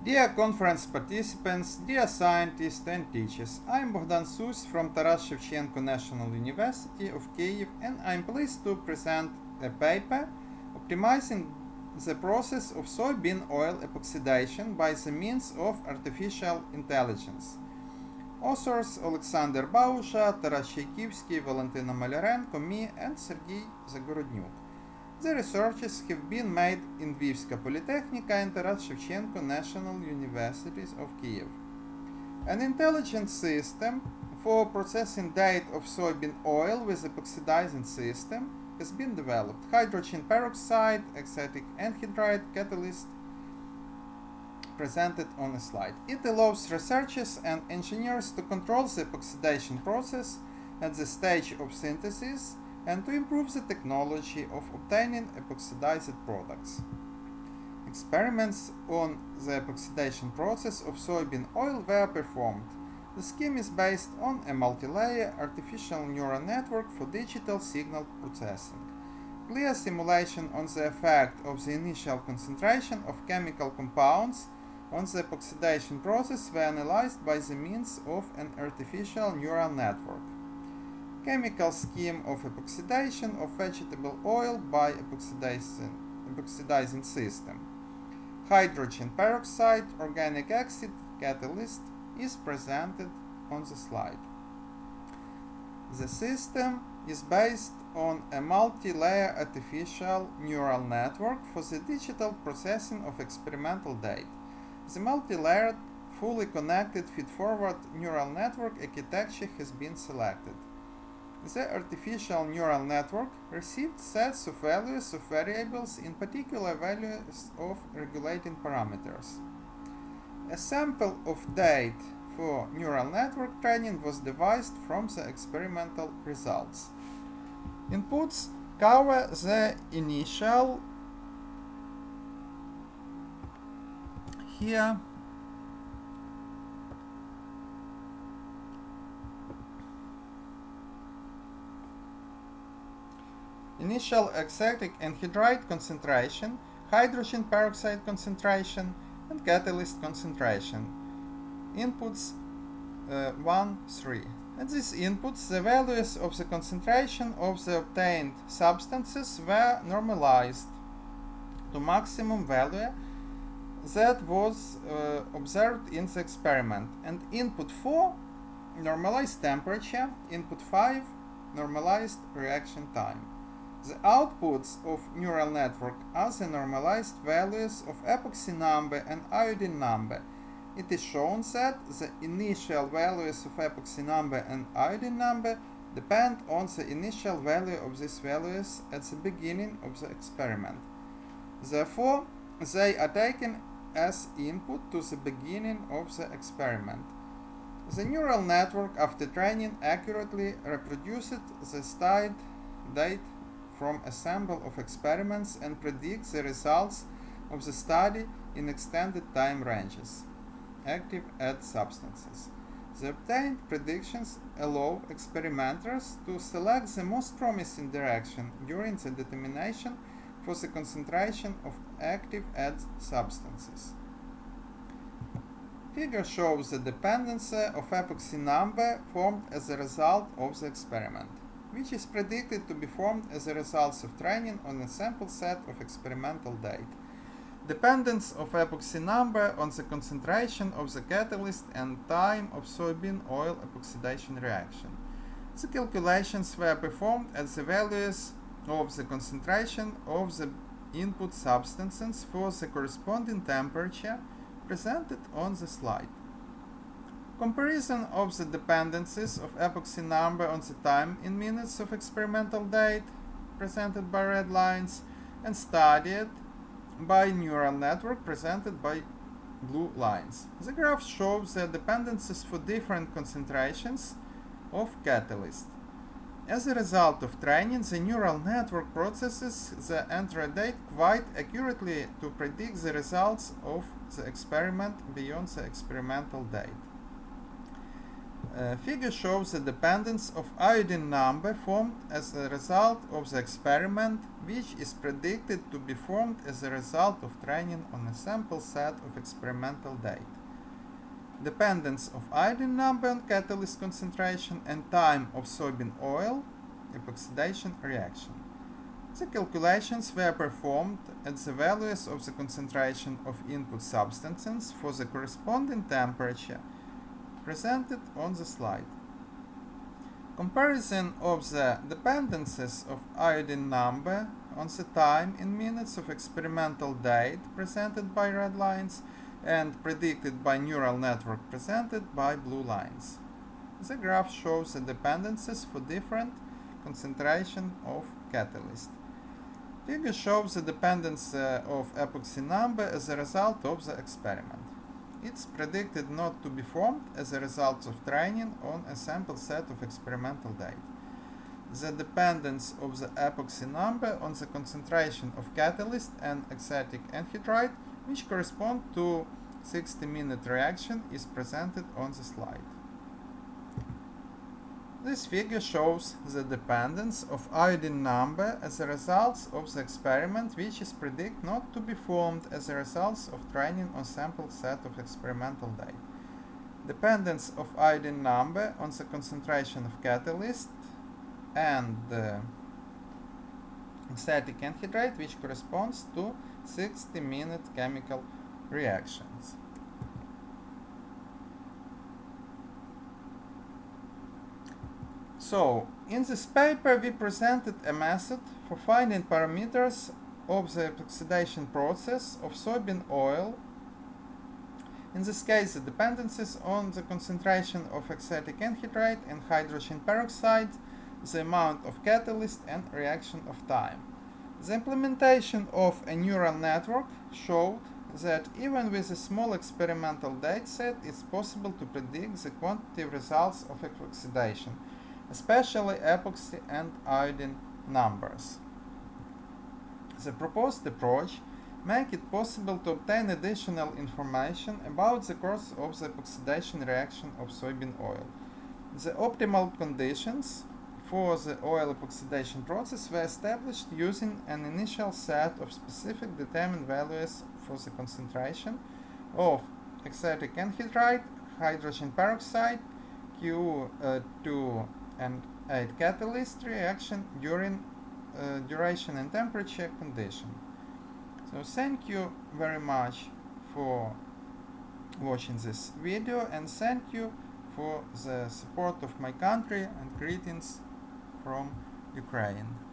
Dear conference participants, dear scientists and teachers, I'm Bohdan from Taras Shevchenko National University of Kyiv, and I'm pleased to present a paper optimizing the process of soybean oil epoxidation by the means of artificial intelligence. Authors Oleksandr Bauzha, Taras Chaikivskyi, Valentyna Maliarenko, me, and Sergiy Zagorodnyuk. The researches have been made in Lvivska Polytechnica and Taras Shevchenko National Universities of Kyiv. An intelligent system for processing data of soybean oil with epoxidizing system has been developed. Hydrogen peroxide, acetic anhydride catalyst presented on a slide. It allows researchers and engineers to control the epoxidation process at the stage of synthesis and to improve the technology of obtaining epoxidized products. Experiments on the epoxidation process of soybean oil were performed. The scheme is based on a multi-layer artificial neural network for digital signal processing. Clear simulation on the effect of the initial concentration of chemical compounds on the epoxidation process were analyzed by the means of an artificial neural network. Chemical scheme of epoxidation of vegetable oil by epoxidizing system. Hydrogen peroxide organic acid catalyst is presented on the slide. The system is based on a multi-layer artificial neural network for the digital processing of experimental data. The multi-layered, fully connected feed-forward neural network architecture has been selected. The artificial neural network received sets of values of variables, in particular values of regulating parameters. A sample of data for neural network training was devised from the experimental results. Inputs cover the initial initial acetic anhydride concentration, hydrogen peroxide concentration, and catalyst concentration. Inputs 1, 3. At these inputs, the values of the concentration of the obtained substances were normalized to maximum value that was observed in the experiment, and input 4 normalized temperature, input 5 normalized reaction time. The outputs of neural network are the normalized values of epoxy number and iodine number. It is shown that the initial values of epoxy number and iodine number depend on the initial value of these values at the beginning of the experiment. Therefore, they are taken as input to the beginning of the experiment. The neural network, after training, accurately reproduced the studied data from a sample of experiments and predicts the results of the study in extended time ranges. Active add substances. The obtained predictions allow experimenters to select the most promising direction during the determination for the concentration of active add substances. Figure shows the dependency of epoxy number formed as a result of the experiment, which is predicted to be formed as a result of training on a sample set of experimental data. Dependence of epoxy number on the concentration of the catalyst and time of soybean oil epoxidation reaction. The calculations were performed at the values of the concentration of the input substances for the corresponding temperature presented on the slide. Comparison of the dependencies of epoxy number on the time in minutes of experimental data, presented by red lines, and studied by neural network, presented by blue lines. The graph shows the dependencies for different concentrations of catalyst. As a result of training, the neural network processes the entry data quite accurately to predict the results of the experiment beyond the experimental date. Figure shows the dependence of iodine number formed as a result of the experiment, which is predicted to be formed as a result of training on a sample set of experimental data. Dependence of iodine number on catalyst concentration and time of soybean oil epoxidation reaction. The calculations were performed at the values of the concentration of input substances for the corresponding temperature presented on the slide. Comparison of the dependencies of iodine number on the time in minutes of experimental date presented by red lines and predicted by neural network presented by blue lines. The graph shows the dependencies for different concentration of catalyst. Figure shows the dependence of epoxy number as a result of the experiment. It's predicted not to be formed as a result of training on a sample set of experimental data. The dependence of the epoxy number on the concentration of catalyst and acetic anhydride, which correspond to 60-minute reaction, is presented on the slide. This figure shows the dependence of iodine number as a result of the experiment, which is predicted not to be formed as a result of training on sample set of experimental data. Dependence of iodine number on the concentration of catalyst and acetic anhydride, which corresponds to 60-minute chemical reactions. So, in this paper we presented a method for finding parameters of the epoxidation process of soybean oil. In this case, the dependencies on the concentration of acetic anhydride and hydrogen peroxide, the amount of catalyst and reaction of time. The implementation of a neural network showed that even with a small experimental dataset, it's possible to predict the quantitative results of epoxidation, especially epoxy and iodine numbers. The proposed approach makes it possible to obtain additional information about the course of the epoxidation reaction of soybean oil. The optimal conditions for the oil epoxidation process were established using an initial set of specific determined values for the concentration of acetic anhydride, hydrogen peroxide, Q2 and 8 catalyst reaction during duration and temperature condition. So thank you very much for watching this video, and thank you for the support of my country, and greetings from Ukraine.